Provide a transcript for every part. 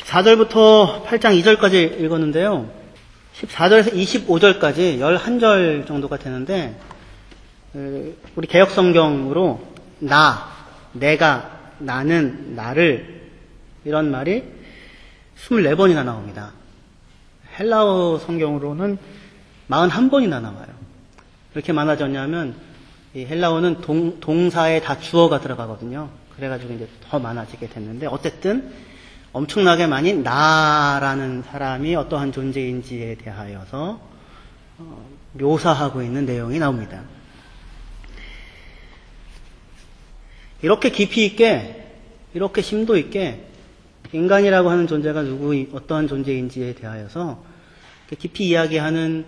14절부터 8장 2절까지 읽었는데요. 14절에서 25절까지 11절 정도가 되는데, 우리 개역성경으로 나, 내가, 나는, 나를 이런 말이 24번이나 나옵니다. 헬라어 성경으로는 41번이나 나와요. 이렇게 많아졌냐면 이 헬라어는 동사에 다 주어가 들어가거든요. 그래가지고 이제 더 많아지게 됐는데, 어쨌든 엄청나게 많이 나라는 사람이 어떠한 존재인지에 대하여서 묘사하고 있는 내용이 나옵니다. 이렇게 깊이 있게, 이렇게 심도 있게 인간이라고 하는 존재가 어떠한 존재인지에 대하여서 깊이 이야기하는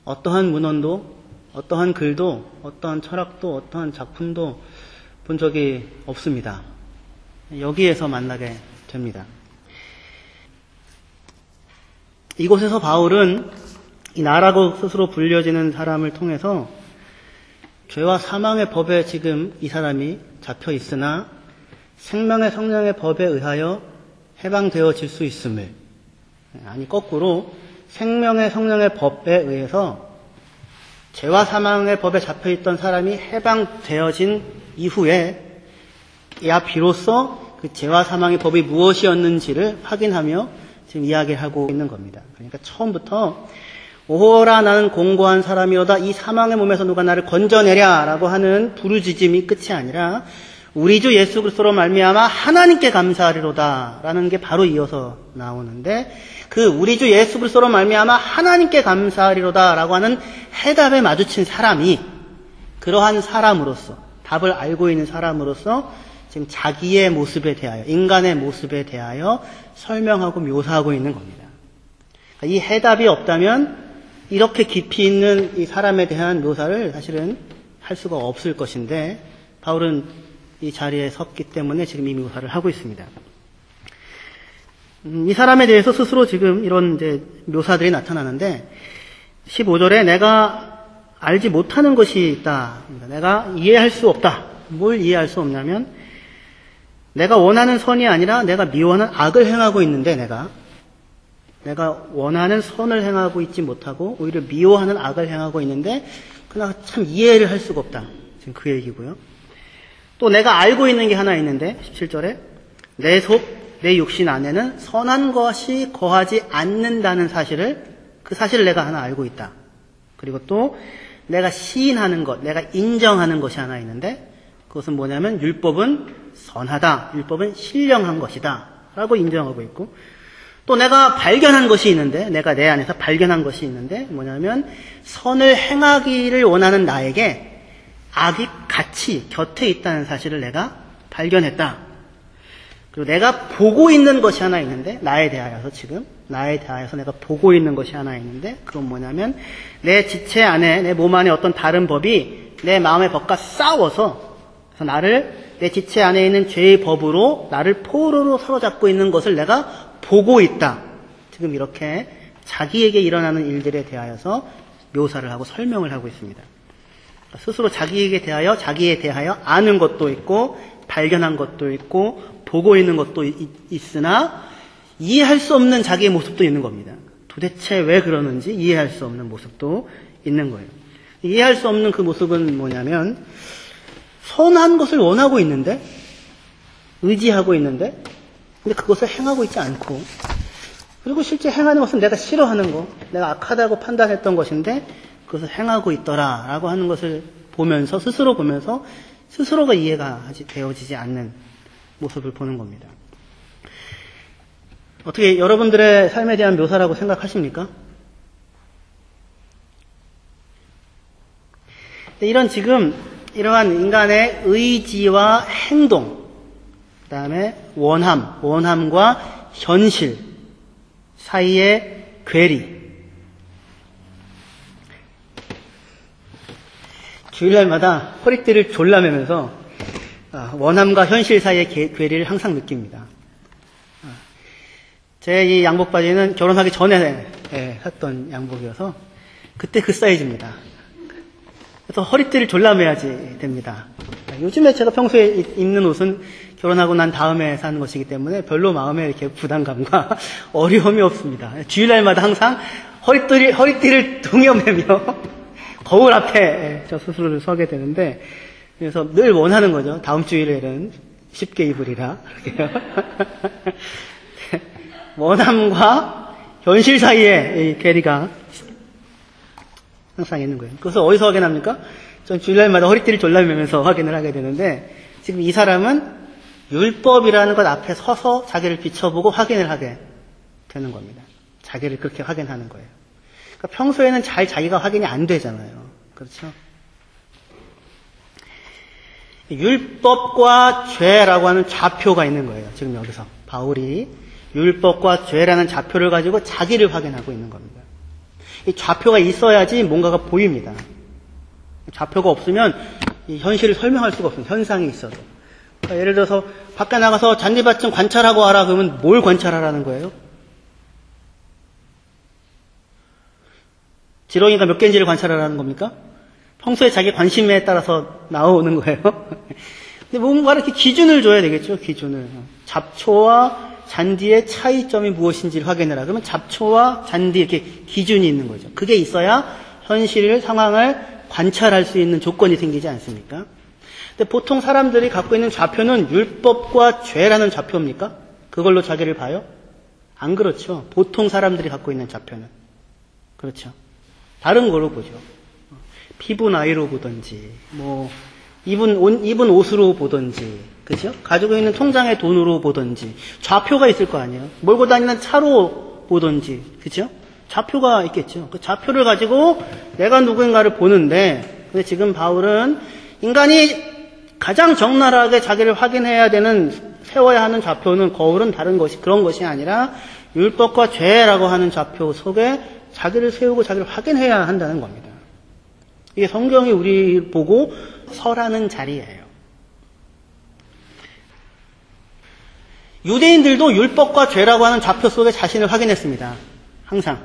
어떠한 문헌도, 어떠한 글도, 어떠한 철학도, 어떠한 작품도 본 적이 없습니다. 여기에서 만나게 됩니다. 이곳에서 바울은 이 나라고 스스로 불려지는 사람을 통해서 죄와 사망의 법에 지금 이 사람이 잡혀 있으나 생명의 성령의 법에 의하여 해방되어질 수 있음을, 아니 거꾸로 생명의 성령의 법에 의해서 죄와 사망의 법에 잡혀있던 사람이 해방되어진 이후에 야 비로소 그 죄와 사망의 법이 무엇이었는지를 확인하며 지금 이야기하고 있는 겁니다. 그러니까 처음부터 오호라 나는 공고한 사람이로다, 이 사망의 몸에서 누가 나를 건져내랴 라고 하는 부르짖음이 끝이 아니라 우리 주 예수 그리스도로 말미암아 하나님께 감사하리로다 라는 게 바로 이어서 나오는데, 그 우리 주 예수 그리스도로 말미암아 하나님께 감사하리로다 라고 하는 해답에 마주친 사람이 그러한 사람으로서, 답을 알고 있는 사람으로서 지금 자기의 모습에 대하여, 인간의 모습에 대하여 설명하고 묘사하고 있는 겁니다. 이 해답이 없다면 이렇게 깊이 있는 이 사람에 대한 묘사를 사실은 할 수가 없을 것인데, 바울은 이 자리에 섰기 때문에 지금 이 묘사를 하고 있습니다. 이 사람에 대해서 스스로 지금 이런 이제 묘사들이 나타나는데, 15절에 내가 알지 못하는 것이 있다. 내가 이해할 수 없다. 뭘 이해할 수 없냐면, 내가 원하는 선이 아니라 내가 미워하는 악을 행하고 있는데, 내가 원하는 선을 행하고 있지 못하고 오히려 미워하는 악을 행하고 있는데 그러나 참 이해를 할 수가 없다. 지금 그 얘기고요. 또 내가 알고 있는 게 하나 있는데 17절에 내 속, 내 육신 안에는 선한 것이 거하지 않는다는 사실을, 그 사실을 내가 하나 알고 있다. 그리고 또 내가 시인하는 것, 내가 인정하는 것이 하나 있는데, 그것은 뭐냐면 율법은 선하다, 율법은 신령한 것이다 라고 인정하고 있고, 또 내가 발견한 것이 있는데, 내가 내 안에서 발견한 것이 있는데 뭐냐면 선을 행하기를 원하는 나에게 악이 같이 곁에 있다는 사실을 내가 발견했다. 그리고 내가 보고 있는 것이 하나 있는데, 나에 대하여서 내가 보고 있는 것이 하나 있는데, 그건 뭐냐면 내 지체 안에, 내 몸 안에 어떤 다른 법이 내 마음의 법과 싸워서 내 지체 안에 있는 죄의 법으로 나를 포로로 사로잡고 있는 것을 내가 보고 있다. 지금 이렇게 자기에게 일어나는 일들에 대하여서 묘사를 하고 설명을 하고 있습니다. 스스로 자기에 대하여 아는 것도 있고 발견한 것도 있고 보고 있는 것도 있으나 이해할 수 없는 자기의 모습도 있는 겁니다. 도대체 왜 그러는지 이해할 수 없는 모습도 있는 거예요. 이해할 수 없는 그 모습은 뭐냐면, 선한 것을 원하고 있는데, 의지하고 있는데, 근데 그것을 행하고 있지 않고, 그리고 실제 행하는 것은 내가 싫어하는 거, 내가 악하다고 판단했던 것인데 그것을 행하고 있더라라고 하는 것을 보면서, 스스로가 이해가 되어지지 않는 모습을 보는 겁니다. 어떻게 여러분들의 삶에 대한 묘사라고 생각하십니까? 이러한 인간의 의지와 행동, 그 다음에 원함과 현실 사이의 괴리. 주일날마다 허리띠를 졸라매면서 원함과 현실 사이의 괴리를 항상 느낍니다. 제 이 양복 바지는 결혼하기 전에 샀던 양복이어서 그때 그 사이즈입니다. 그래서 허리띠를 졸라매야지 됩니다. 요즘에 제가 평소에 입는 옷은 결혼하고 난 다음에 사는 것이기 때문에 별로 마음에 이렇게 부담감과 어려움이 없습니다. 주일날마다 항상 허리띠를 동여매며 거울 앞에 저 스스로를 서게 되는데, 그래서 늘 원하는 거죠. 다음 주일에는 쉽게 입으리라. 원함과 현실 사이에 이 괴리가 항상 있는 거예요. 그래서 어디서 확인합니까? 전 주일날마다 허리띠를 졸라매면서 확인을 하게 되는데, 지금 이 사람은 율법이라는 것 앞에 서서 자기를 비춰보고 확인을 하게 되는 겁니다. 자기를 그렇게 확인하는 거예요. 그러니까 평소에는 잘 자기가 확인이 안 되잖아요. 그렇죠? 율법과 죄라고 하는 좌표가 있는 거예요. 지금 여기서 바울이 율법과 죄라는 좌표를 가지고 자기를 확인하고 있는 겁니다. 이 좌표가 있어야지 뭔가가 보입니다. 좌표가 없으면 이 현실을 설명할 수가 없어요. 현상이 있어도. 그러니까 예를 들어서 밖에 나가서 잔디밭 좀 관찰하고 와라 그러면 뭘 관찰하라는 거예요? 지렁이가 몇 개인지를 관찰하라는 겁니까? 평소에 자기 관심에 따라서 나오는 거예요. 근데 뭔가 이렇게 기준을 줘야 되겠죠, 기준을. 잡초와 잔디의 차이점이 무엇인지를 확인해라. 그러면 잡초와 잔디 이렇게 기준이 있는 거죠. 그게 있어야 현실 상황을 관찰할 수 있는 조건이 생기지 않습니까? 근데 보통 사람들이 갖고 있는 좌표는 율법과 죄라는 좌표입니까? 그걸로 자기를 봐요? 안 그렇죠. 보통 사람들이 갖고 있는 좌표는. 그렇죠. 다른 걸로 보죠. 피부 나이로 보든지, 입은 옷으로 보든지, 그죠? 가지고 있는 통장의 돈으로 보든지, 좌표가 있을 거 아니에요? 몰고 다니는 차로 보든지, 그죠? 좌표가 있겠죠. 그 좌표를 가지고 내가 누구인가를 보는데, 근데 지금 바울은 인간이 가장 적나라하게 자기를 확인해야 되는, 세워야 하는 좌표는 거울은 다른 것이, 그런 것이 아니라 율법과 죄라고 하는 좌표 속에 자기를 세우고 자기를 확인해야 한다는 겁니다. 이게 성경이 우리 보고 서라는 자리예요. 유대인들도 율법과 죄라고 하는 좌표 속에 자신을 확인했습니다. 항상.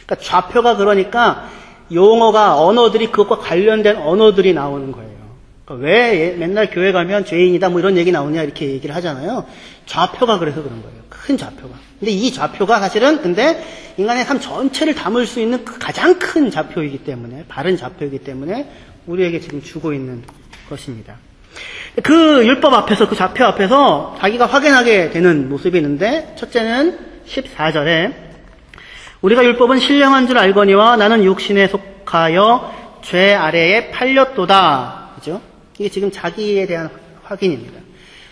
그러니까 좌표가 그러니까 용어가, 언어들이 그것과 관련된 언어들이 나오는 거예요. 그러니까 왜 맨날 교회 가면 죄인이다 뭐 이런 얘기 나오냐 이렇게 얘기를 하잖아요. 좌표가 그래서 그런 거예요. 큰 좌표가. 근데 이 좌표가 사실은 근데 인간의 삶 전체를 담을 수 있는 그 가장 큰 좌표이기 때문에, 바른 좌표이기 때문에 우리에게 지금 주고 있는 것입니다. 그 율법 앞에서, 그 좌표 앞에서 자기가 확인하게 되는 모습이 있는데, 첫째는 14절에 우리가 율법은 신령한 줄 알거니와 나는 육신에 속하여 죄 아래에 팔렸도다. 그죠? 이게 지금 자기에 대한 확인입니다.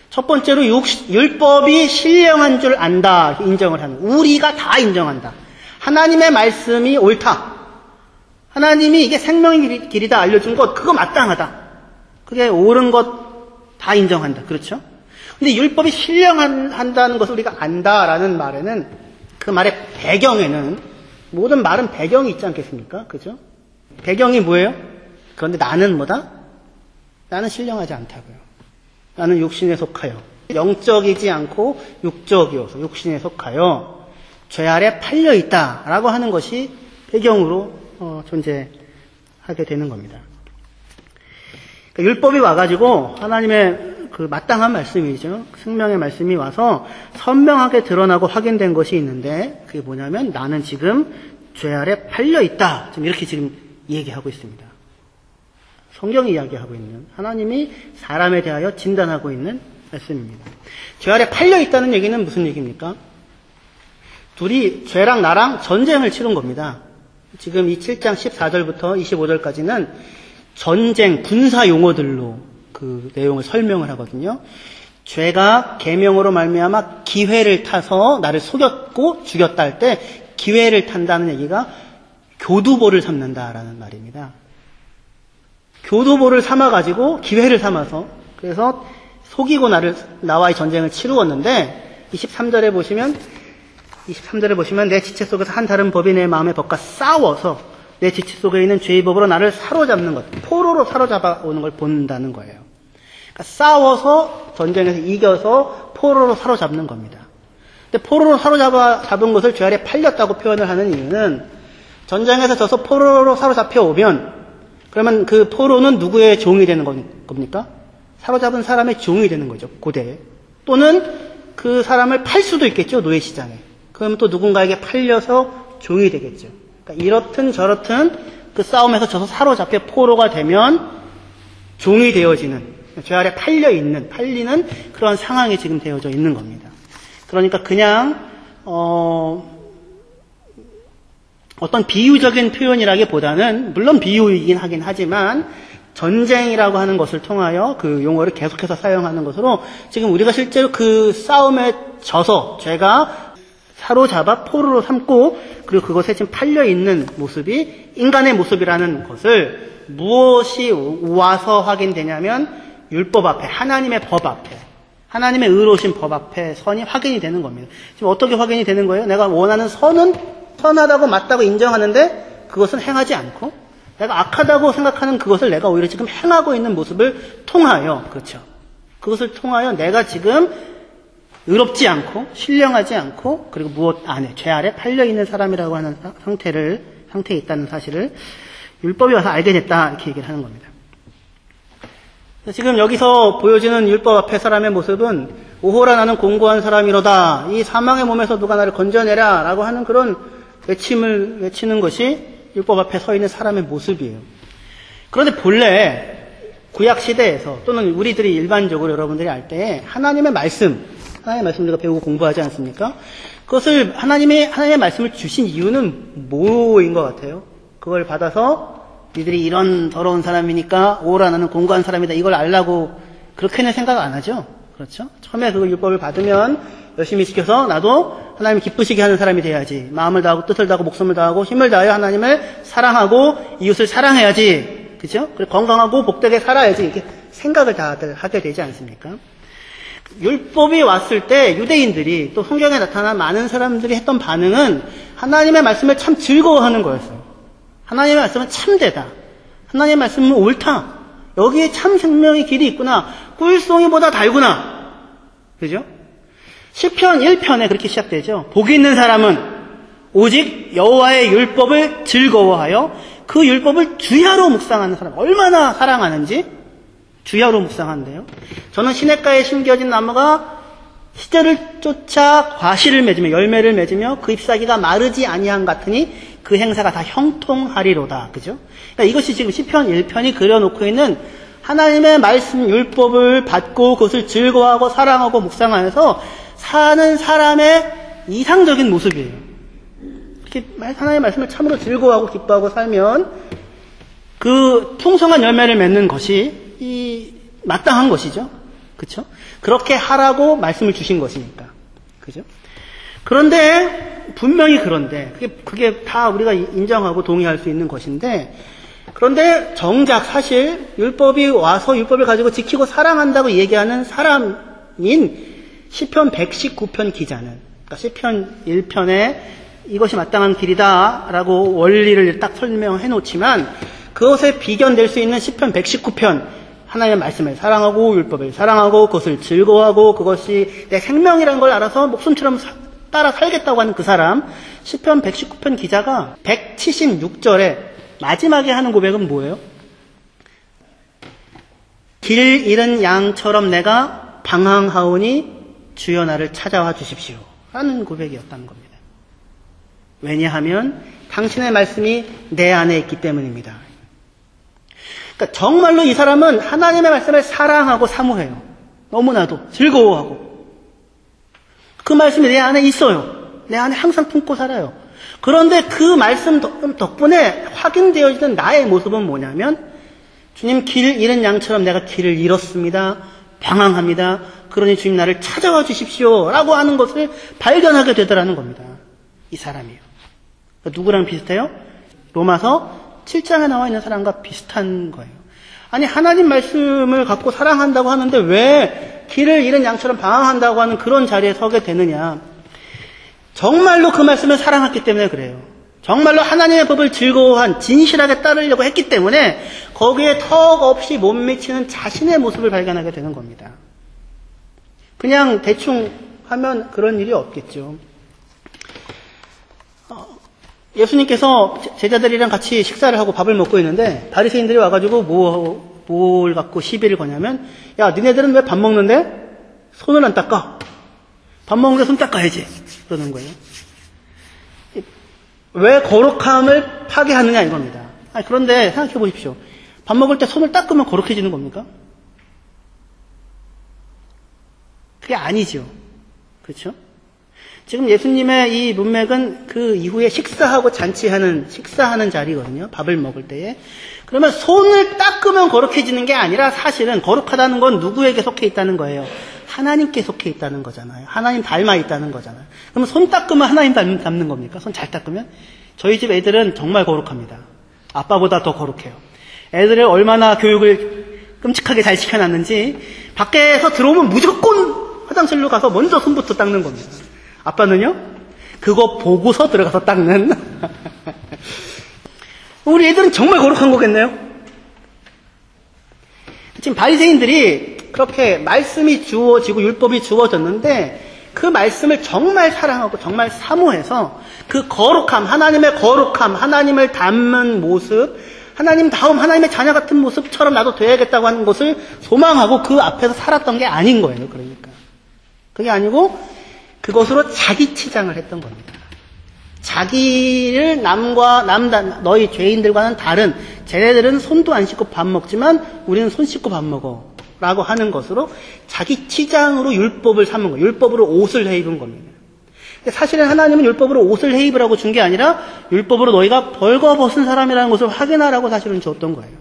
첫 번째로 율법이 신령한 줄 안다. 인정을 하는. 우리가 다 인정한다. 하나님의 말씀이 옳다. 하나님이 이게 생명의 길이다 알려준 것, 그거 마땅하다. 그게 옳은 것 다 인정한다. 그렇죠? 근데 율법이 신령한다는 것을 우리가 안다라는 말에는, 그 말의 배경에는, 모든 말은 배경이 있지 않겠습니까? 그죠? 배경이 뭐예요? 그런데 나는 뭐다? 나는 신령하지 않다고요. 나는 육신에 속하여. 영적이지 않고 육적이어서 육신에 속하여 죄 아래 팔려 있다라고 하는 것이 배경으로 존재하게 되는 겁니다. 그러니까 율법이 와가지고 하나님의 그 마땅한 말씀이죠. 생명의 말씀이 와서 선명하게 드러나고 확인된 것이 있는데, 그게 뭐냐면 나는 지금 죄 아래 팔려 있다. 지금 이렇게 지금 얘기하고 있습니다. 성경이 이야기하고 있는, 하나님이 사람에 대하여 진단하고 있는 말씀입니다. 죄 아래 팔려 있다는 얘기는 무슨 얘기입니까? 둘이, 죄랑 나랑 전쟁을 치른 겁니다. 지금 이 7장 14절부터 25절까지는 전쟁, 군사 용어들로 그 내용을 설명을 하거든요. 죄가 계명으로 말미암아 기회를 타서 나를 속였고 죽였다 할 때 기회를 탄다는 얘기가 교두보를 삼는다라는 말입니다. 교두보를 삼아가지고 기회를 삼아서, 그래서 속이고 나와의 전쟁을 치루었는데, 23절에 보시면 내 지체 속에서 한 다른 법이 내 마음의 법과 싸워서 내 지체 속에 있는 죄의 법으로 나를 사로잡는 것, 포로로 사로잡아 오는 걸 본다는 거예요. 그러니까 싸워서 전쟁에서 이겨서 포로로 사로잡는 겁니다. 근데 포로로 사로잡은 것을 죄 아래 팔렸다고 표현을 하는 이유는, 전쟁에서 져서 포로로 사로잡혀 오면, 그러면 그 포로는 누구의 종이 되는 겁니까? 사로잡은 사람의 종이 되는 거죠. 고대에. 또는 그 사람을 팔 수도 있겠죠. 노예시장에. 그럼 또 누군가에게 팔려서 종이 되겠죠. 그러니까 이렇든 저렇든 그 싸움에서 져서 사로잡혀 포로가 되면 종이 되어지는, 죄 아래 팔리는 그런 상황이 지금 되어져 있는 겁니다. 그러니까 그냥 어떤 비유적인 표현이라기보다는 물론 비유이긴 하긴 하지만 전쟁이라고 하는 것을 통하여 그 용어를 계속해서 사용하는 것으로 지금 우리가 실제로 그 싸움에 져서 죄가 사로잡아 포로로 삼고 그리고 그것에 지금 팔려있는 모습이 인간의 모습이라는 것을 무엇이 와서 확인되냐면 율법 앞에, 하나님의 법 앞에, 하나님의 의로우신 법 앞에 선이 확인이 되는 겁니다. 지금 어떻게 확인이 되는 거예요? 내가 원하는 선은 선하다고 맞다고 인정하는데 그것은 행하지 않고 내가 악하다고 생각하는 그것을 내가 오히려 지금 행하고 있는 모습을 통하여, 그렇죠. 그것을 통하여 내가 지금 의롭지 않고 신령하지 않고 그리고 무엇 안에 죄 아래 팔려 있는 사람이라고 하는 상태에 있다는 사실을 율법이 와서 알게 됐다 이렇게 얘기를 하는 겁니다. 지금 여기서 보여지는 율법 앞에 사람의 모습은 오호라 나는 공고한 사람이로다. 이 사망의 몸에서 누가 나를 건져내라 라고 하는 그런 외침을 외치는 것이 율법 앞에 서 있는 사람의 모습이에요. 그런데 본래 구약시대에서 또는 우리들이 일반적으로 여러분들이 알 때 하나님의 말씀 우리가 배우고 공부하지 않습니까? 그것을 하나님의 말씀을 주신 이유는 뭐인 것 같아요? 그걸 받아서 니들이 이런 더러운 사람이니까 오라 나는 공고한 사람이다 이걸 알라고 그렇게는 생각 안 하죠. 그렇죠? 처음에 그 율법을 받으면 열심히 지켜서 나도 하나님 기쁘시게 하는 사람이 돼야지. 마음을 다하고 뜻을 다하고 목숨을 다하고 힘을 다하여 하나님을 사랑하고 이웃을 사랑해야지. 그죠? 그리고 건강하고 복되게 살아야지. 이렇게 생각을 다들 하게 되지 않습니까? 율법이 왔을 때 유대인들이 또 성경에 나타난 많은 사람들이 했던 반응은 하나님의 말씀을 참 즐거워하는 거였어요. 하나님의 말씀은 참되다. 하나님의 말씀은 옳다. 여기에 참 생명의 길이 있구나. 꿀송이보다 달구나. 그죠? 시편 1편에 그렇게 시작되죠. 복이 있는 사람은 오직 여호와의 율법을 즐거워하여 그 율법을 주야로 묵상하는 사람. 얼마나 사랑하는지 주야로 묵상한대요. 저는 시냇가에 심겨진 나무가 시절을 쫓아 과실을 맺으며 열매를 맺으며 그 잎사귀가 마르지 아니함 같으니 그 행사가 다 형통하리로다. 그죠? 그러니까 이것이 지금 시편 1편이 그려놓고 있는 하나님의 말씀 율법을 받고 그것을 즐거워하고 사랑하고 묵상하면서 사는 사람의 이상적인 모습이에요. 이렇게 하나님의 말씀을 참으로 즐거워하고 기뻐하고 살면 그 풍성한 열매를 맺는 것이 마땅한 것이죠. 그렇죠? 그렇게 하라고 말씀을 주신 것이니까. 그죠? 그런데 분명히 그런데 그게 다 우리가 인정하고 동의할 수 있는 것인데 그런데 정작 사실 율법이 와서 율법을 가지고 지키고 사랑한다고 얘기하는 사람인 시편 119편 기자는 그러니까 시편 1편에 이것이 마땅한 길이다라고 원리를 딱 설명해 놓지만 그것에 비견될 수 있는 시편 119편 하나님의 말씀을 사랑하고 율법을 사랑하고 그것을 즐거워하고 그것이 내 생명이라는 걸 알아서 목숨처럼 따라 살겠다고 하는 그 사람 시편 119편 기자가 176절에 마지막에 하는 고백은 뭐예요? 길 잃은 양처럼 내가 방황하오니 주여 나를 찾아와 주십시오 하는 고백이었다는 겁니다. 왜냐하면 당신의 말씀이 내 안에 있기 때문입니다. 그러니까 정말로 이 사람은 하나님의 말씀을 사랑하고 사모해요. 너무나도 즐거워하고 그 말씀이 내 안에 있어요. 내 안에 항상 품고 살아요. 그런데 그 말씀 덕분에 확인되어지는 나의 모습은 뭐냐면 주님 길 잃은 양처럼 내가 길을 잃었습니다. 방황합니다. 그러니 주님 나를 찾아와 주십시오 라고 하는 것을 발견하게 되더라는 겁니다. 이 사람이요. 그러니까 누구랑 비슷해요? 로마서 7장에 나와 있는 사람과 비슷한 거예요. 아니 하나님 말씀을 갖고 사랑한다고 하는데 왜 길을 잃은 양처럼 방황한다고 하는 그런 자리에 서게 되느냐. 정말로 그 말씀을 사랑했기 때문에 그래요. 정말로 하나님의 법을 즐거워한 진실하게 따르려고 했기 때문에 거기에 턱없이 못 미치는 자신의 모습을 발견하게 되는 겁니다. 그냥 대충 하면 그런 일이 없겠죠. 예수님께서 제자들이랑 같이 식사를 하고 밥을 먹고 있는데 바리새인들이 와가지고 뭐 뭘 갖고 시비를 거냐면, 야, 니네들은 왜 밥 먹는데 손을 안 닦아? 밥 먹는데 손 닦아야지. 그러는 거예요. 왜 거룩함을 파괴하느냐 이겁니다. 그런데 생각해 보십시오. 밥 먹을 때 손을 닦으면 거룩해지는 겁니까? 그게 아니죠. 그렇죠? 지금 예수님의 이 문맥은 그 이후에 식사하는 자리거든요. 밥을 먹을 때에. 그러면 손을 닦으면 거룩해지는 게 아니라 사실은 거룩하다는 건 누구에게 속해 있다는 거예요? 하나님께 속해 있다는 거잖아요. 하나님 닮아 있다는 거잖아요. 그러면 손 닦으면 하나님 닮는 겁니까? 손 잘 닦으면? 저희 집 애들은 정말 거룩합니다. 아빠보다 더 거룩해요. 애들을 얼마나 교육을 끔찍하게 잘 시켜놨는지 밖에서 들어오면 무조건 화장실로 가서 먼저 손부터 닦는 겁니다. 아빠는요? 그거 보고서 들어가서 닦는. 우리 애들은 정말 거룩한 거겠네요? 지금 바리새인들이 그렇게 말씀이 주어지고 율법이 주어졌는데 그 말씀을 정말 사랑하고 정말 사모해서 그 거룩함, 하나님의 거룩함, 하나님을 닮은 모습, 하나님다움, 하나님의 자녀 같은 모습처럼 나도 돼야겠다고 하는 것을 소망하고 그 앞에서 살았던 게 아닌 거예요. 그러니까. 그게 아니고 그것으로 자기 치장을 했던 겁니다. 자기를 너희 죄인들과는 다른, 쟤네들은 손도 안 씻고 밥 먹지만 우리는 손 씻고 밥 먹어 라고 하는 것으로 자기 치장으로 율법을 삼은 거예요. 율법으로 옷을 해입은 겁니다. 근데 사실은 하나님은 율법으로 옷을 해입으라고 준 게 아니라 율법으로 너희가 벌거벗은 사람이라는 것을 확인하라고 사실은 줬던 거예요.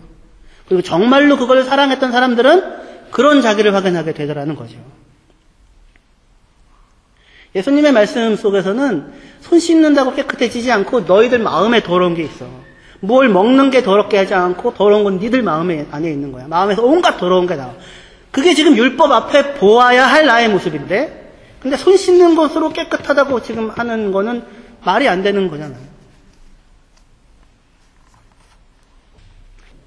그리고 정말로 그걸 사랑했던 사람들은 그런 자기를 확인하게 되더라는 거죠. 예수님의 말씀 속에서는 손 씻는다고 깨끗해지지 않고 너희들 마음에 더러운 게 있어. 뭘 먹는 게 더럽게 하지 않고 더러운 건 니들 마음에 안에 있는 거야. 마음에서 온갖 더러운 게 나와. 그게 지금 율법 앞에 보아야 할 나의 모습인데, 근데 손 씻는 것으로 깨끗하다고 지금 하는 거는 말이 안 되는 거잖아요.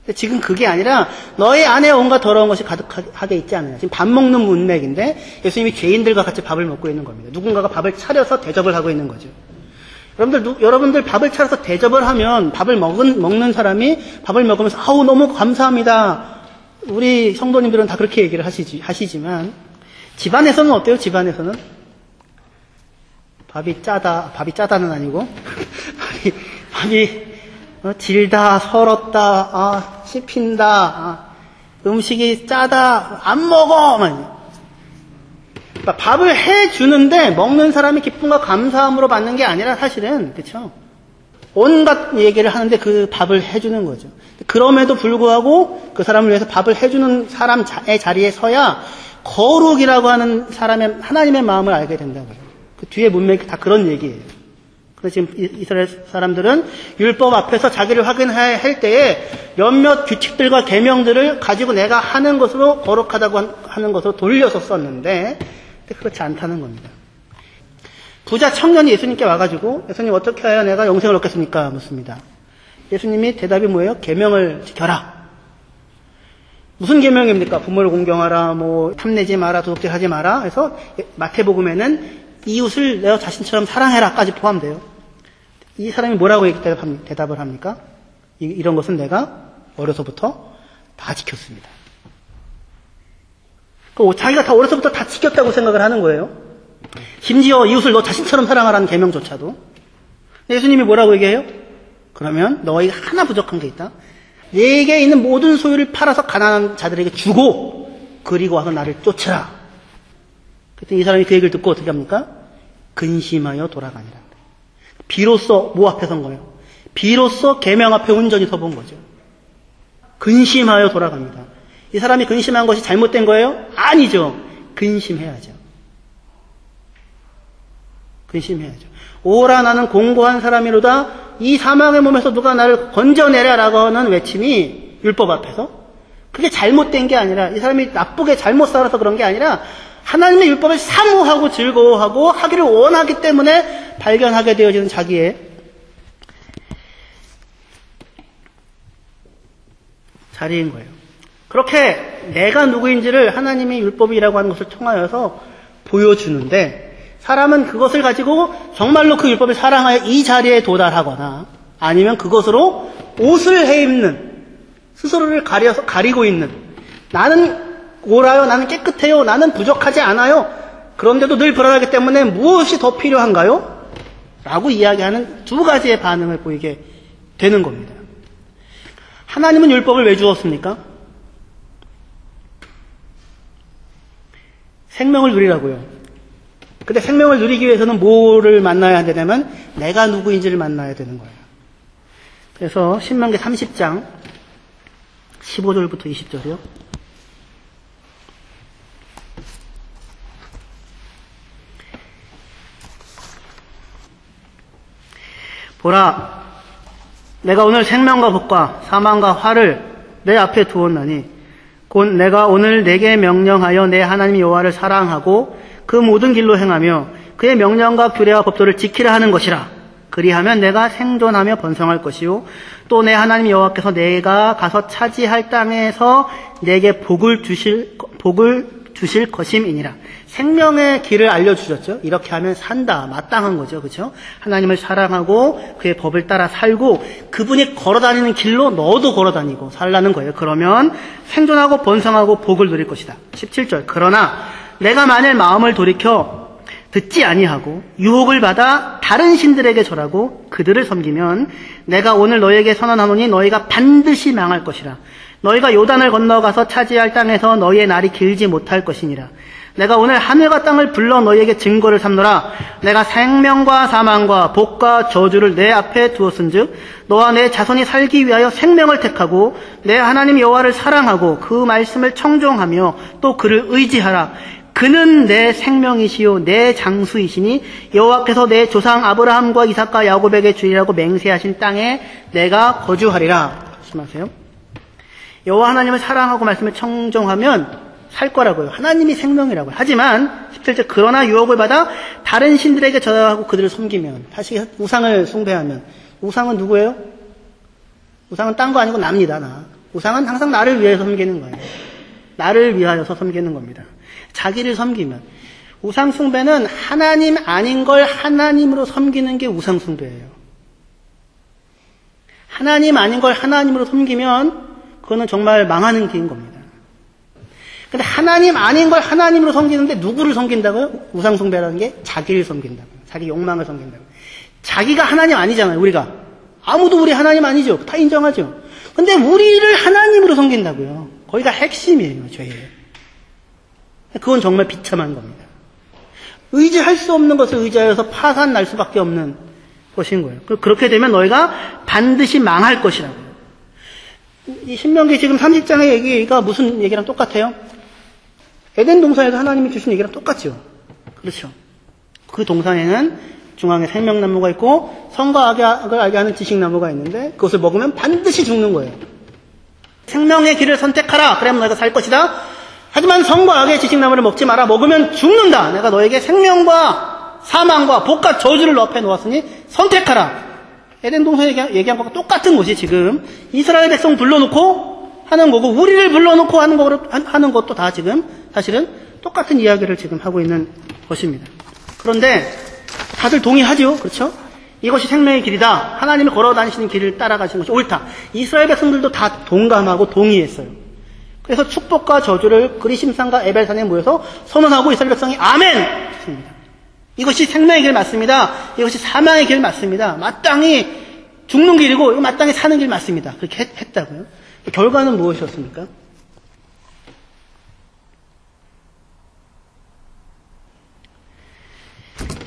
근데 지금 그게 아니라 너희 안에 온갖 더러운 것이 가득하게 있지 않느냐. 지금 밥 먹는 문맥인데 예수님이 죄인들과 같이 밥을 먹고 있는 겁니다. 누군가가 밥을 차려서 대접을 하고 있는 거죠. 여러분들 밥을 차려서 대접을 하면 밥을 먹는 사람이 밥을 먹으면서 아우 너무 감사합니다. 우리 성도님들은 다 그렇게 얘기를 하시지만 집안에서는 어때요? 집안에서는 밥이 짜다는 아니고 밥이 질다, 서럽다, 씹힌다, 음식이 짜다, 안 먹어! 그러니까 밥을 해주는데 먹는 사람이 기쁨과 감사함으로 받는 게 아니라 사실은, 그쵸? 온갖 얘기를 하는데 그 밥을 해주는 거죠. 그럼에도 불구하고 그 사람을 위해서 밥을 해주는 사람의 자리에 서야 거룩이라고 하는 사람의, 하나님의 마음을 알게 된다고요. 그 뒤에 문맥이 다 그런 얘기예요. 그래서 지금 이스라엘 사람들은 율법 앞에서 자기를 확인해야 할 때에 몇몇 규칙들과 계명들을 가지고 내가 하는 것으로 거룩하다고 하는 것으로 돌려서 썼는데 그렇지 않다는 겁니다. 부자 청년이 예수님께 와가지고 예수님 어떻게 해야 내가 영생을 얻겠습니까? 묻습니다. 예수님이 대답이 뭐예요? 계명을 지켜라. 무슨 계명입니까? 부모를 공경하라, 탐내지 마라, 도둑질하지 마라. 그래서 마태복음에는 이웃을 내 자신처럼 사랑해라까지 포함돼요. 이 사람이 뭐라고 대답을 합니까? 이런 것은 내가 어려서부터 다 지켰습니다. 자기가 다 어려서부터 다 지켰다고 생각을 하는 거예요. 심지어 이웃을 너 자신처럼 사랑하라는 계명조차도. 예수님이 뭐라고 얘기해요? 그러면 너희가 하나 부족한 게 있다. 내게 있는 모든 소유를 팔아서 가난한 자들에게 주고 그리고 와서 나를 쫓으라. 그랬더니 이 사람이 그 얘기를 듣고 어떻게 합니까? 근심하여 돌아가니라. 비로소 뭐 앞에 선 거예요? 비로소 계명 앞에 온전히 서본 거죠. 근심하여 돌아갑니다. 이 사람이 근심한 것이 잘못된 거예요? 아니죠. 근심해야죠. 근심해야죠. 오라 나는 공고한 사람이로다. 이 사망의 몸에서 누가 나를 건져내라라고 하는 외침이 율법 앞에서 그게 잘못된 게 아니라 이 사람이 나쁘게 잘못 살아서 그런 게 아니라 하나님의 율법을 사모하고 즐거워하고 하기를 원하기 때문에 발견하게 되어지는 자기의 자리인 거예요. 그렇게 내가 누구인지를 하나님의 율법이라고 하는 것을 통하여서 보여주는데 사람은 그것을 가지고 정말로 그 율법을 사랑하여 이 자리에 도달하거나 아니면 그것으로 옷을 해입는 스스로를 가리고 있는, 나는 옳아요, 나는 깨끗해요, 나는 부족하지 않아요, 그런데도 늘 불안하기 때문에 무엇이 더 필요한가요? 라고 이야기하는 두 가지의 반응을 보이게 되는 겁니다. 하나님은 율법을 왜 주었습니까? 생명을 누리라고요. 근데 생명을 누리기 위해서는 뭐를 만나야 되냐면 내가 누구인지를 만나야 되는 거예요. 그래서 신명기 30장 15절부터 20절이요. 보라, 내가 오늘 생명과 복과 사망과 화를 내 앞에 두었나니 곧 내가 오늘 내게 명령하여 내 하나님 여호와를 사랑하고 그 모든 길로 행하며 그의 명령과 규례와 법도를 지키라 하는 것이라. 그리하면 내가 생존하며 번성할 것이요 또 내 하나님 여호와께서 내가 가서 차지할 땅에서 내게 복을 주실 것임이니라. 생명의 길을 알려주셨죠. 이렇게 하면 산다, 마땅한 거죠, 그렇죠? 하나님을 사랑하고 그의 법을 따라 살고 그분이 걸어다니는 길로 너도 걸어다니고 살라는 거예요. 그러면 생존하고 번성하고 복을 누릴 것이다. 17절. 그러나 내가 만일 마음을 돌이켜 듣지 아니하고 유혹을 받아 다른 신들에게 절하고 그들을 섬기면 내가 오늘 너희에게 선언하노니 너희가 반드시 망할 것이라. 너희가 요단을 건너가서 차지할 땅에서 너희의 날이 길지 못할 것이니라. 내가 오늘 하늘과 땅을 불러 너희에게 증거를 삼노라. 내가 생명과 사망과 복과 저주를 내 앞에 두었은즉 너와 내 자손이 살기 위하여 생명을 택하고 내 하나님 여호와를 사랑하고 그 말씀을 청종하며 또 그를 의지하라. 그는 내 생명이시요 내 장수이시니 여호와께서 내 조상 아브라함과 이삭과 야곱에게 주리라고 맹세하신 땅에 내가 거주하리라. 말씀하세요. 여호와 하나님을 사랑하고 말씀을 청종하면 살 거라고요. 하나님이 생명이라고요. 하지만 17절 그러나 유혹을 받아 다른 신들에게 절하고 그들을 섬기면, 다시 우상을 숭배하면, 우상은 누구예요? 우상은 딴 거 아니고 납니다. 나. 우상은 항상 나를 위해서 섬기는 거예요. 나를 위하여서 섬기는 겁니다. 자기를 섬기면, 우상 숭배는 하나님 아닌 걸 하나님으로 섬기는 게 우상 숭배예요. 하나님 아닌 걸 하나님으로 섬기면 그거는 정말 망하는 길인 겁니다. 근데 하나님 아닌 걸 하나님으로 섬기는데 누구를 섬긴다고요? 우상 숭배라는 게 자기를 섬긴다고요. 자기 욕망을 섬긴다고요. 자기가 하나님 아니잖아요, 우리가. 아무도 우리 하나님 아니죠. 다 인정하죠. 근데 우리를 하나님으로 섬긴다고요. 거기가 핵심이에요, 죄예요. 그건 정말 비참한 겁니다. 의지할 수 없는 것을 의지하여서 파산 날 수밖에 없는 것인 거예요. 그렇게 되면 너희가 반드시 망할 것이라고요. 이 신명기 지금 30장의 얘기가 무슨 얘기랑 똑같아요? 에덴 동산에서 하나님이 주신 얘기랑 똑같죠. 그렇죠. 그 동산에는 중앙에 생명나무가 있고 선과 악을 알게 하는 지식나무가 있는데 그것을 먹으면 반드시 죽는 거예요. 생명의 길을 선택하라. 그러면 너희가 살 것이다. 하지만 선과 악의 지식나무를 먹지 마라. 먹으면 죽는다. 내가 너에게 생명과 사망과 복과 저주를 너 앞에 놓았으니 선택하라. 에덴 동산에 얘기한 것과 똑같은 것이 지금 이스라엘 백성 불러놓고 하는 거고 우리를 불러놓고 하는 것도 다 지금 사실은 똑같은 이야기를 지금 하고 있는 것입니다. 그런데 다들 동의하죠. 그렇죠? 이것이 생명의 길이다. 하나님이 걸어다니시는 길을 따라가시는 것이 옳다. 이스라엘 백성들도 다 동감하고 동의했어요. 그래서 축복과 저주를 그리심산과 에벨산에 모여서 선언하고 이스라엘 백성이 아멘! 했습니다. 이것이 생명의 길 맞습니다. 이것이 사망의 길 맞습니다. 마땅히 죽는 길이고 이거 마땅히 사는 길 맞습니다. 그렇게 했다고요. 결과는 무엇이었습니까?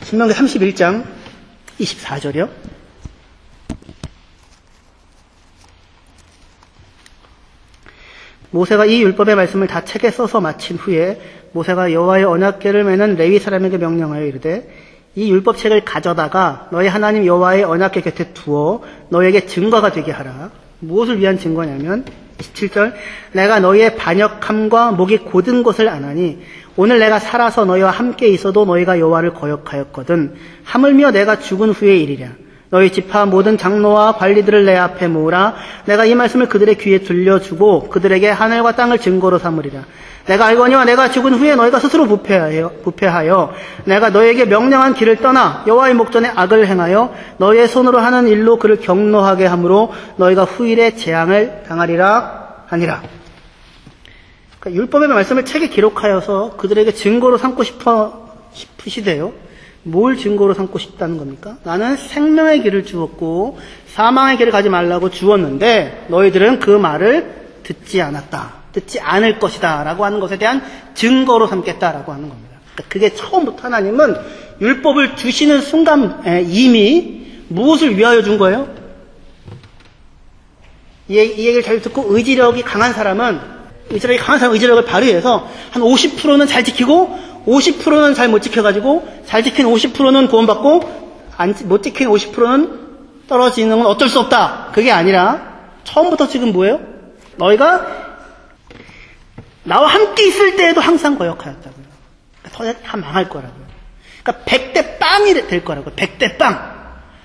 신명기 31장 24절이요. 모세가 이 율법의 말씀을 다 책에 써서 마친 후에 모세가 여호와의 언약궤를 매는 레위 사람에게 명령하여 이르되 이 율법책을 가져다가 너희 하나님 여호와의 언약궤 곁에 두어 너희에게 증거가 되게 하라. 무엇을 위한 증거냐면 27절 내가 너희의 반역함과 목이 곧은 것을 아나니 오늘 내가 살아서 너희와 함께 있어도 너희가 여호와를 거역하였거든 하물며 내가 죽은 후의 일이랴. 너희 지파 모든 장로와 관리들을 내 앞에 모으라. 내가 이 말씀을 그들의 귀에 들려주고 그들에게 하늘과 땅을 증거로 삼으리라. 내가 알거니와 내가 죽은 후에 너희가 스스로 부패하여 내가 너희에게 명령한 길을 떠나 여호와의 목전에 악을 행하여 너희의 손으로 하는 일로 그를 경노하게 함으로 너희가 후일에 재앙을 당하리라 하니라. 그러니까 율법의 말씀을 책에 기록하여서 그들에게 증거로 삼고 싶으시대요. 뭘 증거로 삼고 싶다는 겁니까? 나는 생명의 길을 주었고 사망의 길을 가지 말라고 주었는데 너희들은 그 말을 듣지 않았다. 듣지 않을 것이다 라고 하는 것에 대한 증거로 삼겠다라고 하는 겁니다. 그러니까 그게 처음부터 하나님은 율법을 주시는 순간 이미 무엇을 위하여 준 거예요? 이 얘기를 잘 듣고 의지력이 강한 사람은 의지력을 발휘해서 한 50%는 잘 지키고 50%는 잘 못 지켜가지고 잘 지킨 50%는 구원받고 못 지킨 50%는 떨어지는 건 어쩔 수 없다. 그게 아니라 처음부터 지금 뭐예요? 너희가 나와 함께 있을 때에도 항상 거역하였다고요. 그러니까 더 망할 거라고요. 그러니까 100대 빵이 될 거라고요. 100대 빵.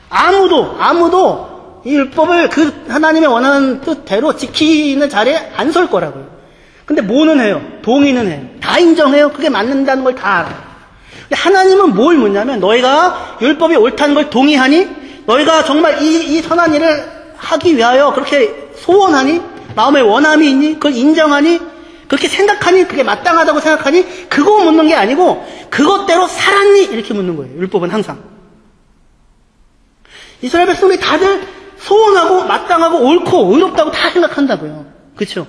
아무도 이 율법을 그 하나님의 원하는 뜻대로 지키는 자리에 안 설 거라고요. 근데 뭐는 해요? 동의는 해요. 다 인정해요. 그게 맞는다는 걸 다 알아요. 근데 하나님은 뭘 묻냐면 너희가 율법이 옳다는 걸 동의하니? 너희가 정말 이 선한 일을 하기 위하여 그렇게 소원하니? 마음에 원함이 있니? 그걸 인정하니? 그렇게 생각하니? 그게 마땅하다고 생각하니? 그거 묻는 게 아니고 그것대로 살았니? 이렇게 묻는 거예요. 율법은 항상. 이스라엘 백성들이 다들 소원하고 마땅하고 옳고 의롭다고 다 생각한다고요. 그렇죠?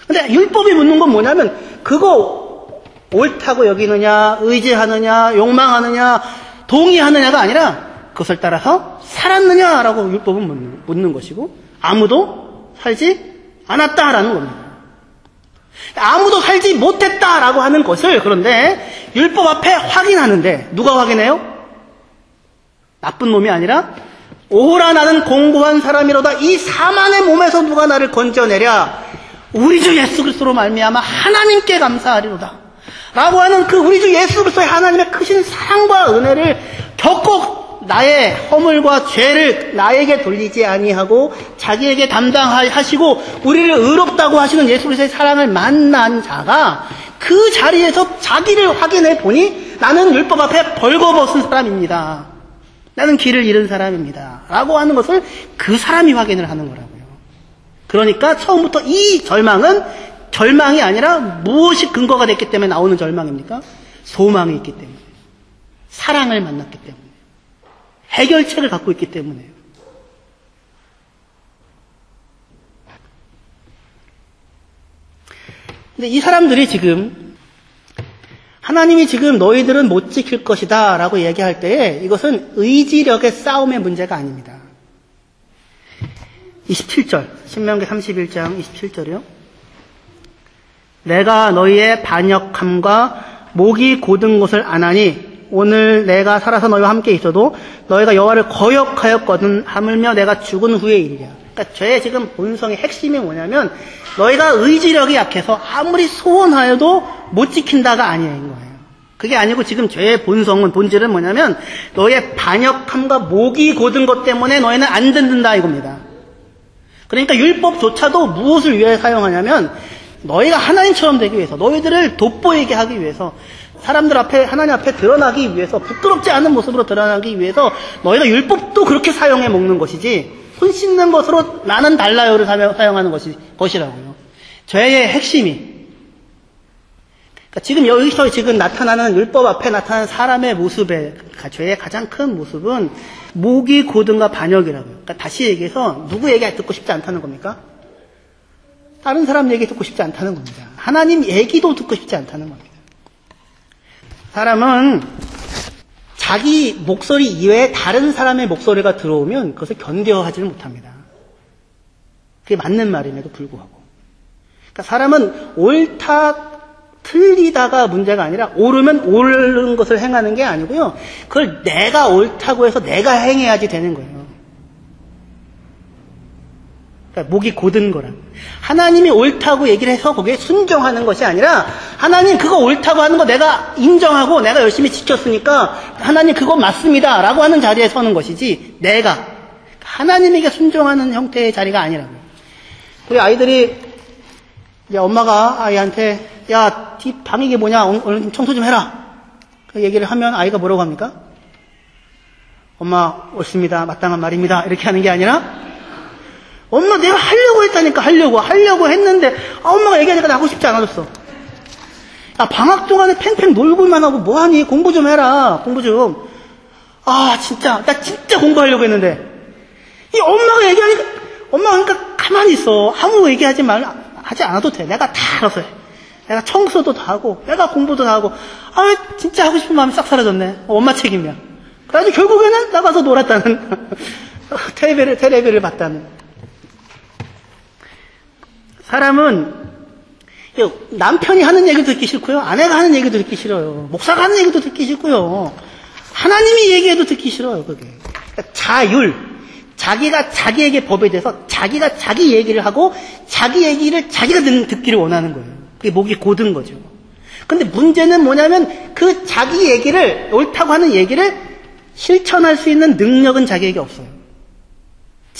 근데 율법이 묻는 건 뭐냐면 그거 옳다고 여기느냐, 의지하느냐, 욕망하느냐, 동의하느냐가 아니라 그것을 따라서 살았느냐라고 율법은 묻는 것이고 아무도 살지 않았다라는 겁니다. 아무도 살지 못했다라고 하는 것을 그런데 율법 앞에 확인하는데 누가 확인해요? 나쁜 놈이 아니라 오호라 나는 공고한 사람이로다. 이 사만의 몸에서 누가 나를 건져내랴. 우리 주 예수 그리스도로 말미암아 하나님께 감사하리로다. 라고 하는 그 우리 주 예수 그리스도의 하나님의 크신 사랑과 은혜를 겪고 나의 허물과 죄를 나에게 돌리지 아니하고 자기에게 담당하시고 우리를 의롭다고 하시는 예수 그리스도의 사랑을 만난 자가 그 자리에서 자기를 확인해 보니 나는 율법 앞에 벌거벗은 사람입니다. 나는 길을 잃은 사람입니다. 라고 하는 것을 그 사람이 확인을 하는 거라고요. 그러니까 처음부터 이 절망은 절망이 아니라 무엇이 근거가 됐기 때문에 나오는 절망입니까? 소망이 있기 때문에. 사랑을 만났기 때문에. 해결책을 갖고 있기 때문에요. 근데 이 사람들이 지금 하나님이 지금 너희들은 못 지킬 것이다 라고 얘기할 때에 이것은 의지력의 싸움의 문제가 아닙니다. 27절 신명기 31장 27절이요. 내가 너희의 반역함과 목이 곧은 것을 아나니 오늘 내가 살아서 너희와 함께 있어도 너희가 여호와를 거역하였거든 하물며 내가 죽은 후에 일이야. 그러니까 죄의 지금 본성의 핵심이 뭐냐면 너희가 의지력이 약해서 아무리 소원하여도 못 지킨다가 아니에요. 거예요. 그게 아니고 지금 죄의 본질은 뭐냐면 너희의 반역함과 목이 곧은 것 때문에 너희는 안 듣는다 이겁니다. 그러니까 율법조차도 무엇을 위해 사용하냐면 너희가 하나님처럼 되기 위해서 너희들을 돋보이게 하기 위해서 사람들 앞에 하나님 앞에 드러나기 위해서 부끄럽지 않은 모습으로 드러나기 위해서 너희가 율법도 그렇게 사용해 먹는 것이지 손 씻는 것으로 나는 달라요를 사용하는 것이라고요. 죄의 핵심이. 그러니까 지금 여기서 지금 나타나는 율법 앞에 나타나는 사람의 모습의 죄의 가장 큰 모습은 목이 곧은가 반역이라고요. 그러니까 다시 얘기해서 누구 얘기 듣고 싶지 않다는 겁니까? 다른 사람 얘기 듣고 싶지 않다는 겁니다. 하나님 얘기도 듣고 싶지 않다는 겁니다. 사람은 자기 목소리 이외에 다른 사람의 목소리가 들어오면 그것을 견뎌하지는 못합니다. 그게 맞는 말임에도 불구하고. 그러니까 사람은 옳다, 틀리다가 문제가 아니라 옳으면 옳은 것을 행하는 게 아니고요. 그걸 내가 옳다고 해서 내가 행해야지 되는 거예요. 그러니까 목이 곧은 거라. 하나님이 옳다고 얘기를 해서 거기에 순종하는 것이 아니라 하나님 그거 옳다고 하는 거 내가 인정하고 내가 열심히 지켰으니까 하나님 그거 맞습니다 라고 하는 자리에 서는 것이지 내가 하나님에게 순종하는 형태의 자리가 아니라고요. 우리 아이들이 이제 엄마가 아이한테 야, 뒷 방이 이게 뭐냐? 오늘 좀 청소 좀 해라. 그 얘기를 하면 아이가 뭐라고 합니까? 엄마, 옳습니다. 마땅한 말입니다. 이렇게 하는 게 아니라 엄마 내가 하려고 했다니까 하려고 했는데 엄마가 얘기하니까 나 하고 싶지 않아졌어. 야, 방학 동안에 팽팽 놀고만 하고 뭐하니? 공부 좀 해라. 공부 좀. 아, 진짜 나 진짜 공부하려고 했는데 이 엄마가 얘기하니까 엄마가 그러니까 가만히 있어. 아무 얘기하지 하지 않아도 돼. 내가 다 알아서 해. 내가 청소도 다 하고 내가 공부도 다 하고 아 진짜 하고 싶은 마음이 싹 사라졌네. 엄마 책임이야. 그래가지고 결국에는 나가서 놀았다는 테레비를 봤다는. 사람은 남편이 하는 얘기도 듣기 싫고요, 아내가 하는 얘기도 듣기 싫어요, 목사가 하는 얘기도 듣기 싫고요, 하나님이 얘기해도 듣기 싫어요. 그게 그러니까 자율, 자기가 자기에게 법에 대해서 자기가 자기 얘기를 하고 자기 얘기를 자기가 듣기를 원하는 거예요. 그게 목이 고든 거죠. 근데 문제는 뭐냐면 그 자기 얘기를, 옳다고 하는 얘기를 실천할 수 있는 능력은 자기에게 없어요.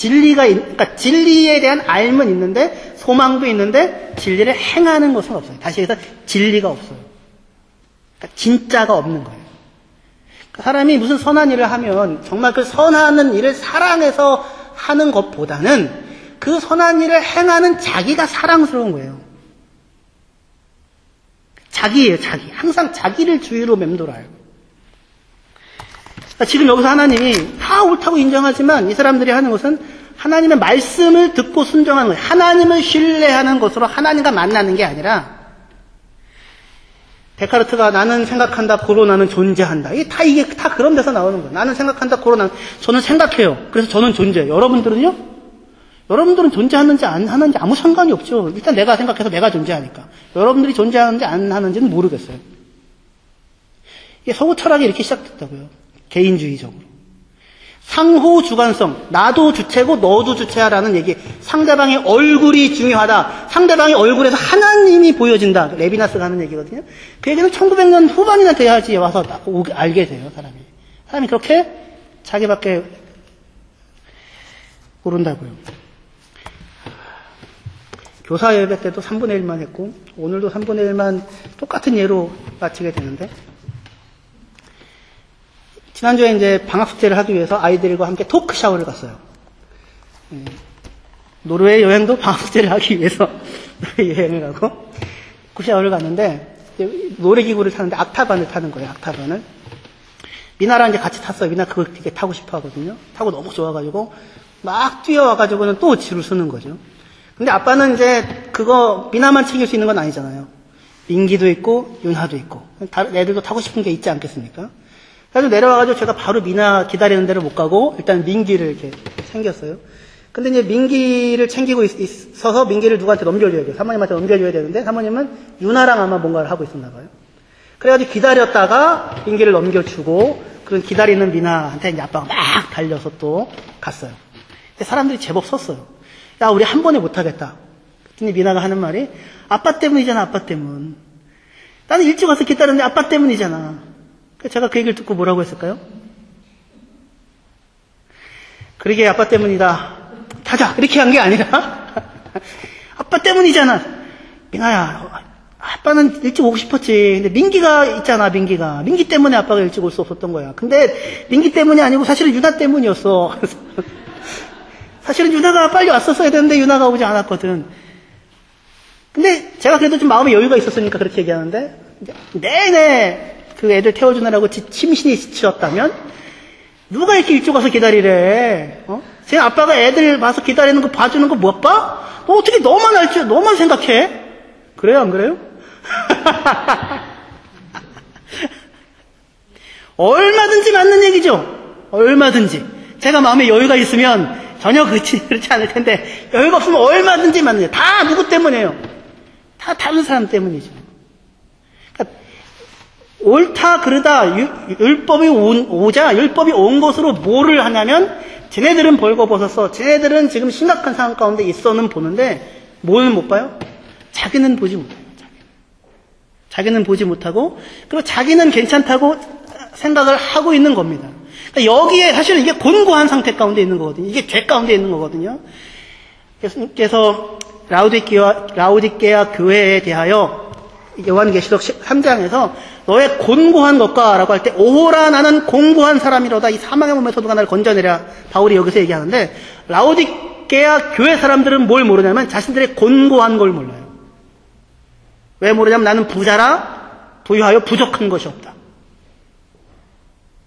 그러니까 진리에 대한 알은 있는데, 소망도 있는데, 진리를 행하는 것은 없어요. 다시 해서 진리가 없어요. 그러니까 진짜가 없는 거예요. 그러니까 사람이 무슨 선한 일을 하면 정말 그 선한 일을 사랑해서 하는 것보다는 그 선한 일을 행하는 자기가 사랑스러운 거예요. 자기예요, 자기. 항상 자기를 주위로 맴돌아요. 그러니까 지금 여기서 하나님이 다 옳다고 인정하지만 이 사람들이 하는 것은 하나님의 말씀을 듣고 순종하는 거예요. 하나님을 신뢰하는 것으로 하나님과 만나는 게 아니라, 데카르트가 나는 생각한다, 고로 나는 존재한다. 이게 다 그런 데서 나오는 거예요. 나는 생각한다, 고로 저는 생각해요. 그래서 저는 존재해요. 여러분들은요? 여러분들은 존재하는지 안 하는지 아무 상관이 없죠. 일단 내가 생각해서 내가 존재하니까. 여러분들이 존재하는지 안 하는지는 모르겠어요. 이게 서구 철학이 이렇게 시작됐다고요. 개인주의적으로. 상호 주관성, 나도 주체고 너도 주체야라는 얘기. 상대방의 얼굴이 중요하다. 상대방의 얼굴에서 하나님이 보여진다. 레비나스가 하는 얘기거든요. 그 얘기는 1900년 후반이나 돼야지 와서 알게 돼요, 사람이. 사람이 그렇게 자기밖에 모른다고요. 교사 예배 때도 3분의 1만 했고, 오늘도 3분의 1만 똑같은 예로 마치게 되는데, 지난주에 이제 방학 숙제를 하기 위해서 아이들과 함께 토크 샤워를 갔어요. 노르웨이 여행도 방학 숙제를 하기 위해서 노르웨이 여행을 가고 토크 샤워를 갔는데, 놀이기구를 타는데 악타반을 타는 거예요, 악타반을. 미나랑 이제 같이 탔어요. 미나 그걸 되게 타고 싶어 하거든요. 타고 너무 좋아가지고 막 뛰어와가지고는 또 줄을 서는 거죠. 근데 아빠는 이제 그거 미나만 챙길 수 있는 건 아니잖아요. 민기도 있고 윤하도 있고 다른 애들도 타고 싶은 게 있지 않겠습니까? 그래서 내려와가지고 제가 바로 미나 기다리는 데를 못 가고 일단 민기를 이렇게 챙겼어요. 근데 이제 민기를 챙기고 있어서 민기를 누구한테 넘겨줘야 돼요. 사모님한테 넘겨줘야 되는데 사모님은 윤하랑 아마 뭔가를 하고 있었나 봐요. 그래가지고 기다렸다가 민기를 넘겨주고 그런 기다리는 미나한테 이제 아빠가 막 달려서 또 갔어요. 근데 사람들이 제법 섰어요. 야, 우리 한 번에 못하겠다. 근데 미나가 하는 말이 아빠 때문이잖아, 아빠 때문. 나는 일찍 와서 기다렸는데 아빠 때문이잖아. 그래서 제가 그 얘기를 듣고 뭐라고 했을까요? 그러게 아빠 때문이다. 타자. 이렇게 한 게 아니라 아빠 때문이잖아. 미나야, 아빠는 일찍 오고 싶었지. 근데 민기가 있잖아, 민기가. 민기 때문에 아빠가 일찍 올 수 없었던 거야. 근데 민기 때문이 아니고 사실은 유나 때문이었어. 사실은 유나가 빨리 왔었어야 되는데 유나가 오지 않았거든. 근데 제가 그래도 좀 마음에 여유가 있었으니까 그렇게 얘기하는데, 내내 그 애들 태워주느라고 심신이 지쳤다면 누가 이렇게 일찍 와서 기다리래? 제 아빠가 애들 와서 기다리는 거 봐주는 거 못 봐? 너 어떻게 너만 알지? 너만 생각해? 그래요, 안 그래요? 얼마든지 맞는 얘기죠. 얼마든지. 제가 마음에 여유가 있으면 전혀 그렇지 않을 텐데, 여유가 없으면 얼마든지 맞는 얘기. 다 누구 때문이에요? 다 다른 사람 때문이죠. 그러니까 옳다 그르다 율법이 오자 율법이 온 것으로 뭐를 하냐면, 쟤네들은 벌거벗었어. 쟤네들은 지금 심각한 상황 가운데 있어는 보는데 뭘 못 봐요? 자기는 보지 못해요. 자기는 보지 못하고, 그리고 자기는 괜찮다고 생각을 하고 있는 겁니다. 여기에 사실은 이게 곤고한 상태 가운데 있는 거거든요. 이게 죄 가운데 있는 거거든요. 예수님께서 라오디게아 교회에 대하여 요한계시록 3장에서 너의 곤고한 것과 라고 할 때 오호라 나는 공고한 사람이로다. 이 사망의 몸에서 누가 나를 건져내랴. 바울이 여기서 얘기하는데 라오디게아 교회 사람들은 뭘 모르냐면 자신들의 곤고한 걸 몰라요. 왜 모르냐면 나는 부자라 부유하여 부족한 것이 없다.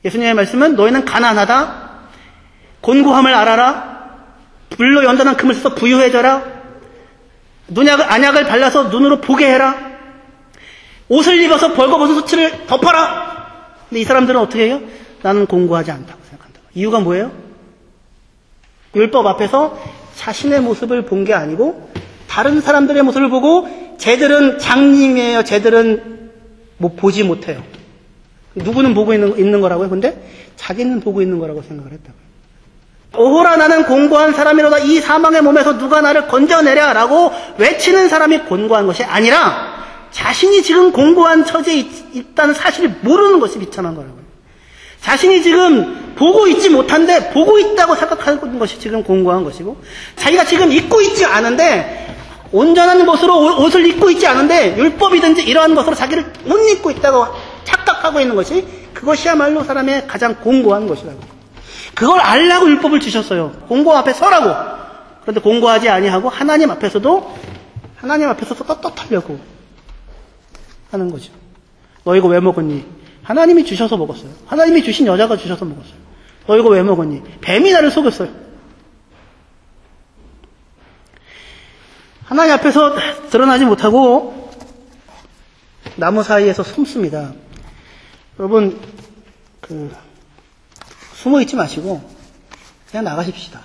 예수님의 말씀은 너희는 가난하다. 곤고함을 알아라. 불로 연단한 금을 써서 부유해져라. 안약을 발라서 눈으로 보게 해라. 옷을 입어서 벌거벗은 수치를 덮어라. 근데 이 사람들은 어떻게 해요? 나는 공고하지 않다고 생각한다. 이유가 뭐예요? 율법 앞에서 자신의 모습을 본 게 아니고 다른 사람들의 모습을 보고 쟤들은 장님이에요. 쟤들은 보지 못해요. 누구는 보고 있는 거라고요? 근데 자기는 보고 있는 거라고 생각을 했다고요. 오호라 나는 공고한 사람이로다. 이 사망의 몸에서 누가 나를 건져내랴 라고 외치는 사람이 곤고한 것이 아니라 자신이 지금 공고한 처지에 있다는 사실을 모르는 것이 비참한 거라고요. 자신이 지금 보고 있지 못한데 보고 있다고 생각하는 것이 지금 공고한 것이고, 자기가 지금 입고 있지 않은데 온전한 것으로 옷을 입고 있지 않은데 율법이든지 이러한 것으로 자기를 못 입고 있다고 착각하고 있는 것이, 그것이야말로 사람의 가장 공고한 것이라고. 그걸 알라고 율법을 주셨어요. 공고 앞에 서라고. 그런데 공고하지 아니하고 하나님 앞에서도 떳떳하려고 하는 거죠. 너 이거 왜 먹었니? 하나님이 주셔서 먹었어요. 하나님이 주신 여자가 주셔서 먹었어요. 너 이거 왜 먹었니? 뱀이 나를 속였어요. 하나님 앞에서 드러나지 못하고 나무 사이에서 숨습니다. 여러분, 숨어 있지 마시고 그냥 나가십시다.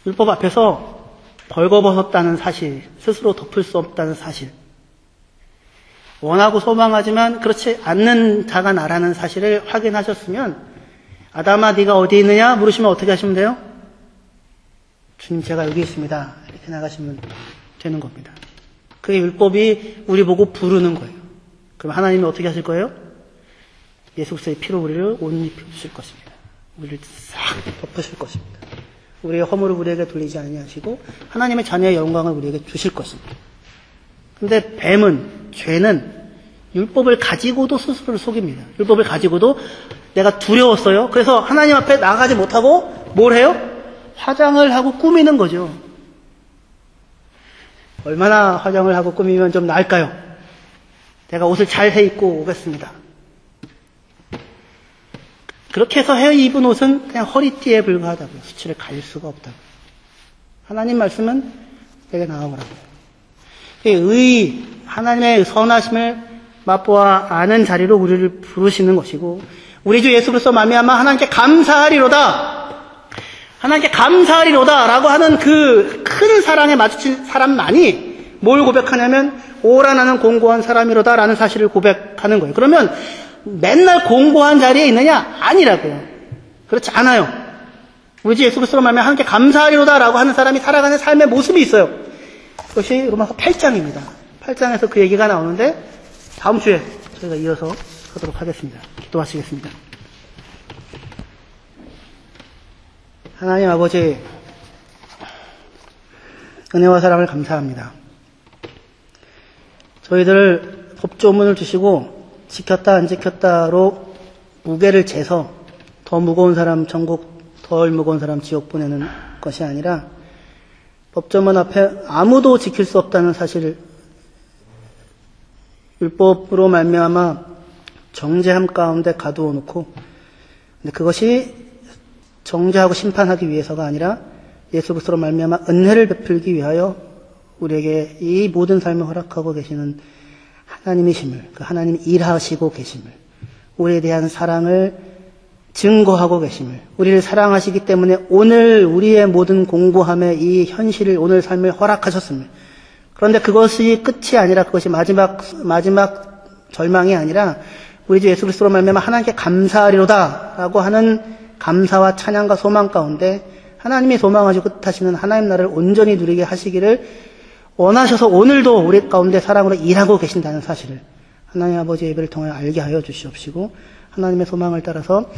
율법 앞에서 벌거벗었다는 사실, 스스로 덮을 수 없다는 사실, 원하고 소망하지만 그렇지 않는 자가 나라는 사실을 확인하셨으면, 아담아 네가 어디 있느냐 물으시면 어떻게 하시면 돼요? 주님 제가 여기 있습니다. 이렇게 나가시면 되는 겁니다. 그게 율법이 우리 보고 부르는 거예요. 그럼 하나님이 어떻게 하실 거예요? 예수 그리스도의 피로 우리를 옷 입혀주실 것입니다. 우리를 싹 덮으실 것입니다. 우리의 허물을 우리에게 돌리지 아니하시고 하나님의 자녀의 영광을 우리에게 주실 것입니다. 근데 뱀은, 죄는 율법을 가지고도 스스로를 속입니다. 율법을 가지고도 내가 두려웠어요. 그래서 하나님 앞에 나가지 못하고 뭘 해요? 화장을 하고 꾸미는 거죠. 얼마나 화장을 하고 꾸미면 좀 나을까요? 내가 옷을 잘 해 입고 오겠습니다. 그렇게 해서 해 입은 옷은 그냥 허리띠에 불과하다고요. 수치를 가릴 수가 없다고요. 하나님 말씀은 내게 나아오라고요. 하나님의 선하심을 맛보아 아는 자리로 우리를 부르시는 것이고, 우리 주 예수 그리스도 말미암아 하나님께 감사하리로다. 하나님께 감사하리로다 라고 하는 그 큰 사랑에 마주친 사람만이 뭘 고백하냐면 오라 나는 공고한 사람이로다 라는 사실을 고백하는 거예요. 그러면 맨날 공고한 자리에 있느냐? 아니라고요. 그렇지 않아요. 우리 주 예수 그리스도 말미암아 하나님께 감사하리로다 라고 하는 사람이 살아가는 삶의 모습이 있어요. 그것이 로마서 8장입니다. 8장에서 그 얘기가 나오는데 다음 주에 저희가 이어서 하도록 하겠습니다. 기도하시겠습니다. 하나님 아버지, 은혜와 사랑을 감사합니다. 저희들 법조문을 주시고 지켰다 안 지켰다로 무게를 재서 더 무거운 사람 천국, 덜 무거운 사람 지옥 보내는 것이 아니라 법조문 앞에 아무도 지킬 수 없다는 사실을 율법으로 말미암아 정죄함 가운데 가두어 놓고, 근데 그것이 정죄하고 심판하기 위해서가 아니라 예수 그리스도로 말미암아 은혜를 베풀기 위하여 우리에게 이 모든 삶을 허락하고 계시는 하나님이심을, 그 하나님이 일하시고 계심을, 우리에 대한 사랑을 증거하고 계심을, 우리를 사랑하시기 때문에 오늘 우리의 모든 공고함의 이 현실을, 오늘 삶을 허락하셨습니다. 그런데 그것이 끝이 아니라, 그것이 마지막 절망이 아니라 우리 주 예수 그리스도로 말미암아 하나님께 감사하리로다라고 하는 감사와 찬양과 소망 가운데 하나님이 소망하시고 뜻하시는 하나님 나라를 온전히 누리게 하시기를 원하셔서 오늘도 우리 가운데 사랑으로 일하고 계신다는 사실을 하나님 아버지의 예배를 통해 알게 하여 주시옵시고, 하나님의 소망을 따라서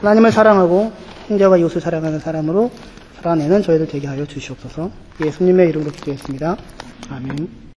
하나님을 사랑하고 형제와 이웃을 사랑하는 사람으로 살아내는 저희들 되게 하여 주시옵소서. 예수님의 이름으로 기도했습니다. 아멘.